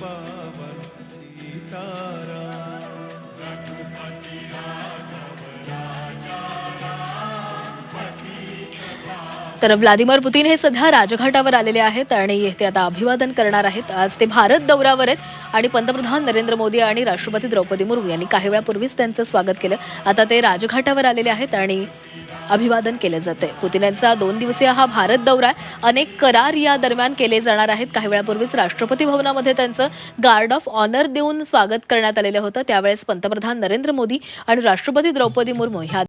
पावन सीताराम। तर Vladimir Putin हे सध्या राजघाटावर आलेले आहेत आणि ते आता अभिवादन करणार आहेत. आज ते भारत दौऱ्यावर आहेत आणि पंतप्रधान नरेंद्र मोदी आणि राष्ट्रपती द्रौपदी मुर्मू यांनी काही वेळापूर्वीच त्यांचं स्वागत केलं. आता ते राजघाटावर आलेले आहेत आणि अभिवादन केले जाते. पुतीन यांचा 2 दिवसीय हा भारत दौरा आहे. अनेक करार या दरम्यान केले जाणार आहेत. काही वेळापूर्वीच राष्ट्रपती भवनामध्ये त्यांचं गार्ड ऑफ ऑनर देऊन स्वागत करण्यात आलेलं होतं. त्यावेळेस पंतप्रधान नरेंद्र मोदी आणि राष्ट्रपती द्रौपदी मुर्मू ह्या